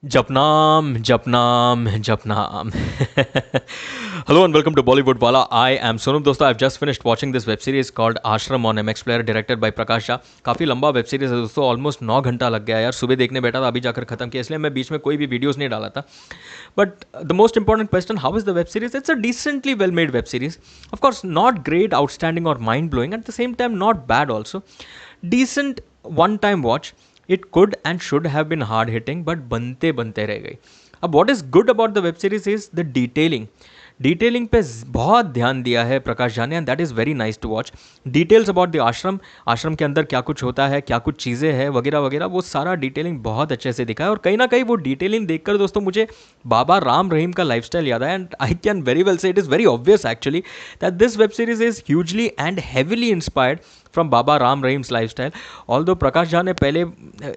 Japnam, Japnam, Japnam. Hello and welcome to Bollywood Wala. I am Sonam Dosta. I've just finished watching this web series called Ashram on MX Player, directed by Prakash Jha. काफ़ी लंबा web series है दोस्तों, almost 9 घंटा लग गया यार. सुबह देखने बैठा था, अभी जाकर खत्म किया, इसलिए मैं बीच में कोई भी वीडियोस नहीं डाला था. But the most important question, how is the web series? It's a decently well made web series. Of course not great, outstanding और mind blowing, at the same time not bad also. Decent one time watch. It could and should have been hard hitting, but बनते बनते रह गई. अब what is good about the web series is the detailing. Detailing पे बहुत ध्यान दिया है प्रकाश झा ने, and that is very nice to watch. Details about the Aashram, Aashram के अंदर क्या कुछ होता है, क्या कुछ चीज़ें हैं वगैरह वगैरह, वो सारा डिटेलिंग बहुत अच्छे से दिखा है. और कहीं ना कहीं वो डिटेलिंग देखकर दोस्तों मुझे बाबा राम रहीम का लाइफस्टाइल याद आया. And I can very well say it is very obvious actually that this web series is hugely and heavily inspired from Baba Ram Rahim's lifestyle. Although Prakash Jha ने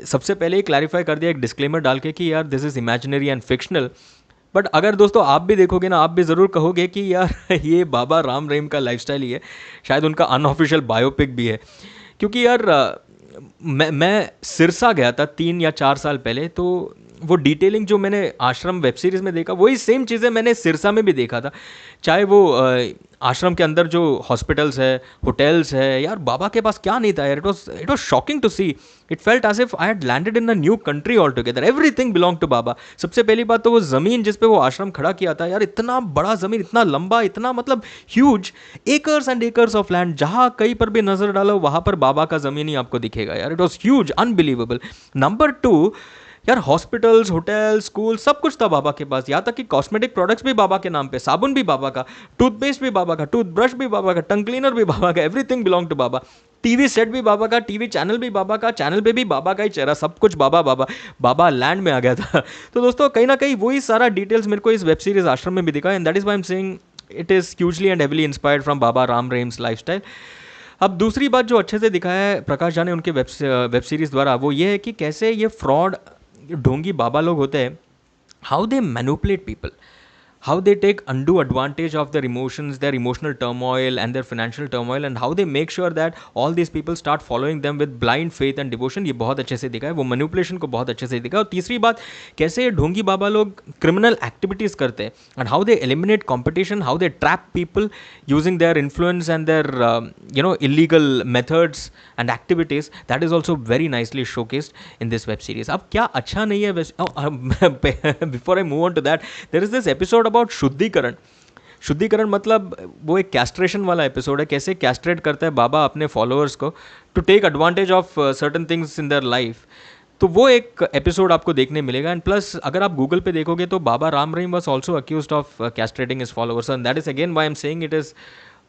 सबसे पहले ही क्लैरिफाई कर दिया एक डिस्क्लेमर डाल के कि यार this is imaginary and fictional. But अगर दोस्तों आप भी देखोगे ना, आप भी ज़रूर कहोगे कि यार ये बाबा राम रहीम का लाइफस्टाइल ही है. शायद उनका अनऑफिशियल बायोपिक भी है. क्योंकि यार मैं सिरसा गया था 3 या 4 साल पहले, तो वो डिटेलिंग जो मैंने आश्रम वेब सीरीज़ में देखा, वही सेम चीज़ें मैंने सिरसा में भी देखा था. चाहे वो आश्रम के अंदर जो हॉस्पिटल्स है, होटल्स है, यार बाबा के पास क्या नहीं था यार. It was shocking to see. It felt as if I had landed in a new country all together. Everything belong to Baba. सबसे पहली बात तो वो ज़मीन जिस पे वो आश्रम खड़ा किया था यार, इतना बड़ा ज़मीन, इतना लंबा, इतना मतलब huge, acres and acres of land. जहाँ कहीं पर भी नज़र डालो वहाँ पर बाबा का ज़मीन ही आपको दिखेगा यार. It was huge, unbelievable. Number two, यार हॉस्पिटल्स, होटल, स्कूल, सब कुछ था बाबा के पास. यहाँ तक कि कॉस्मेटिक प्रोडक्ट्स भी बाबा के नाम पे, साबुन भी बाबा का, टूथपेस्ट भी बाबा का, टूथब्रश भी बाबा का, टंग क्लीनर भी बाबा का, everything belong to Baba. TV set भी बाबा का, टीवी चैनल भी बाबा का, चैनल पे भी बाबा का ही चेहरा, सब कुछ बाबा बाबा. बाबा लैंड में आ गया था. तो दोस्तों कहीं ना कहीं वही सारा डिटेल्स मेरे को इस वेब सीरीज आश्रम में भी दिखा, and that is why am saying it is hugely and heavily inspired from Baba Ram Rahim's lifestyle. अब दूसरी बात जो अच्छे से दिखाया है प्रकाश झा ने उनके वेब सीरीज़ द्वारा, वो ये है कि कैसे ये फ्रॉड ढोंगी बाबा लोग होते हैं, how they manipulate people, how they take undue advantage of their emotions, their emotional turmoil and their financial turmoil, and how they make sure that all these people start following them with blind faith and devotion. ये बहुत अच्छे से दिखा है, वो manipulation को बहुत अच्छे से दिखा है. और तीसरी बात, कैसे ये ढोंगी बाबा लोग क्रिमिनल एक्टिविटीज़ करते हैं, and how they eliminate competition, how they trap people using their influence and their illegal methods and activities. That is also very nicely showcased in this web series. अब क्या अच्छा नहीं है before I move on to that, there is this episode about shuddhikaran. शुद्धिकरण मतलब वो एक castration वाला एपिसोड है, कैसे कैस्ट्रेट करता है बाबा अपने फॉलोअर्स को to take advantage of certain things in their life. तो वो एक एपिसोड आपको देखने मिलेगा. एंड प्लस अगर आप गूगल पे देखोगे तो Baba Ram Rahim was also accused of castrating his followers, and that is again why I am saying it is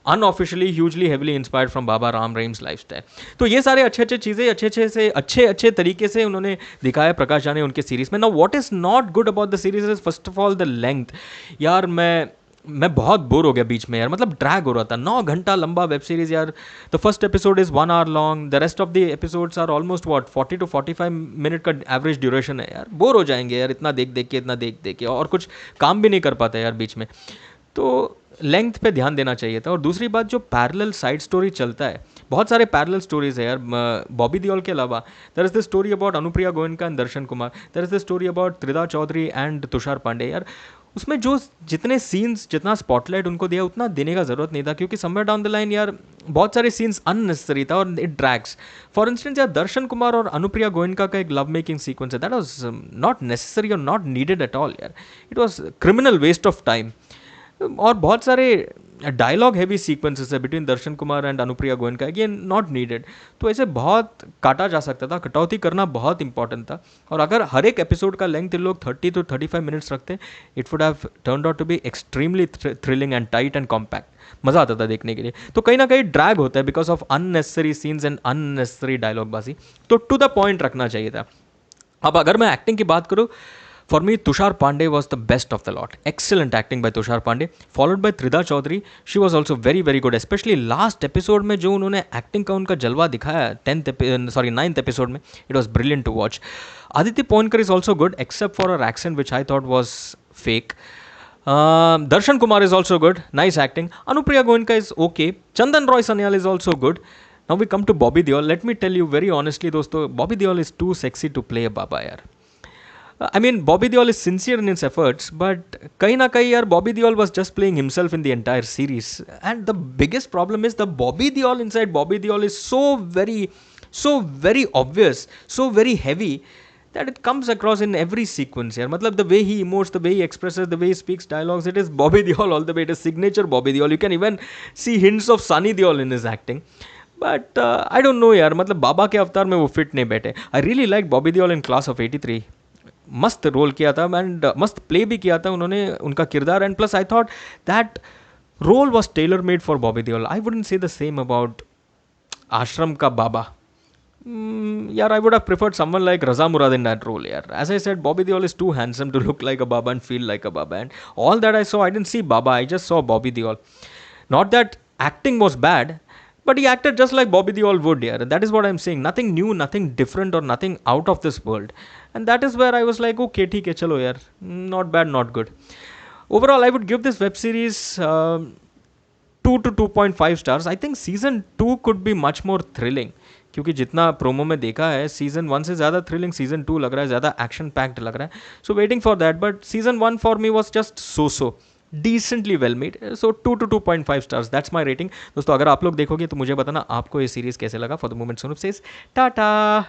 unofficially hugely heavily inspired from Baba Ram Rahim's lifestyle. तो ये सारे अच्छे अच्छे चीज़ें अच्छे अच्छे तरीके से उन्होंने दिखाया प्रकाश झा ने उनके सीरीज़ में. Now what is not good about the series is first of all the length. यार मैं बहुत बोर हो गया बीच में यार, मतलब ड्रैग हो रहा था. 9 घंटा लंबा वेब सीरीज यार. The first episode is 1 hour long, the rest of the episodes are almost 40 to 45 minute का एवरेज ड्यूरेशन है यार. बोर हो जाएंगे यार इतना देख देख के, और कुछ काम भी नहीं कर पाता यार बीच में. तो लेंथ पे ध्यान देना चाहिए था. और दूसरी बात, जो पैरेलल साइड स्टोरी चलता है, बहुत सारे पैरेलल स्टोरीज है यार. बॉबी देओल के अलावा there is the story about Anupriya Goenka and Darshan Kumar, there is the story about Tridha Choudhury and Tushar Pandey. यार उसमें जो जितने सीन्स, जितना स्पॉटलाइट उनको दिया उतना देने का ज़रूरत नहीं था, क्योंकि समवेयर डाउन द लाइन यार बहुत सारे सीन्स अननेसेसरी था और इट ड्रैग्स. फॉर इंस्टेंस यार दर्शन कुमार और अनुप्रिया गोयनका का एक लव मेकिंग सीक्वेंस है, दैट वाज नॉट नेसेसरी और नॉट नीडेड एट ऑल यार. It was criminal waste of time. और बहुत सारे डायलॉग हैवी सीक्वेंसेस है between Darshan Kumar and Anupriya Goenka, again not needed. तो ऐसे बहुत काटा जा सकता था, कटौती करना बहुत इंपॉर्टेंट था. और अगर हर एक एपिसोड का लेंथ इन लोग 30 to 35 मिनट्स रखते, it would have turned out to be extremely thrilling and tight and compact. मज़ा आता था देखने के लिए. तो कहीं ना कहीं ड्रैग होता है because of unnecessary scenes and unnecessary dialogue बाजी. तो टू द पॉइंट रखना चाहिए था. अब अगर मैं एक्टिंग की बात करूँ, for me, Tushar Pandey was the best of the lot. Excellent acting by Tushar Pandey, followed by Trida Chaudhary. She was also very very good, especially last episode में जो उन्होंने acting का उनका जलवा दिखाया 9th episode में, it was brilliant to watch. Aditi Ponkar is also good, except for her accent, which I thought was fake. Darshan Kumar is also good, nice acting. Anupriya Goenka is okay. Chandan Roy Sanyal is also good. Now we come to Bobby Deol. Let me tell you very honestly, दोस्तों, Bobby Deol is too sexy to play a Baba यार. I mean, Bobby Deol is sincere in his efforts, but kahin na kahin, yaar, Bobby Deol was just playing himself in the entire series. And the biggest problem is the Bobby Deol inside Bobby Deol is so very obvious, so very heavy that it comes across in every sequence here. Matlab, the way he emotes, the way he expresses, the way he speaks dialogues, it is Bobby Deol all the way. It is signature Bobby Deol. You can even see hints of Sunny Deol in his acting. But I don't know यार, मतलब बाबा के अवतार में वो fit नहीं बैठे. I really like Bobby Deol in class of 83. मस्त role किया था एंड मस्त प्ले भी किया था उन्होंने उनका किरदार. And plus I thought that role was tailor made for Bobby Deol. I wouldn't say the same about Aashram का बाबा. Yeah, I would have preferred someone like Raza Murad in that role. Yeah, as I said, Bobby Deol is too handsome to look like a Baba and feel like a Baba. And all that I saw, I didn't see Baba. I just saw Bobby Deol. Not that acting was bad, but he acted just like Bobby Deol would. Yeah, that is what I'm saying. Nothing new, nothing different, or nothing out of this world. And that is where I was like, okay, theek hai, chalo yaar. Not bad, not good. Overall, I would give this web series 2 to 2.5 stars. I think season 2 could be much more thrilling. क्योंकि जितना promo में देखा है season 1 से ज़्यादा thrilling season 2 लग रहा है, ज़्यादा एक्शन पैक्ड लग रहा है. So waiting for that, but season 1 for me was just so decently well made. So 2 to 2.5 stars, that's my rating. दोस्तों अगर आप लोग देखोगे तो मुझे बताना आपको ये सीरीज़ कैसे लगा. For the moment Sonu says Tata.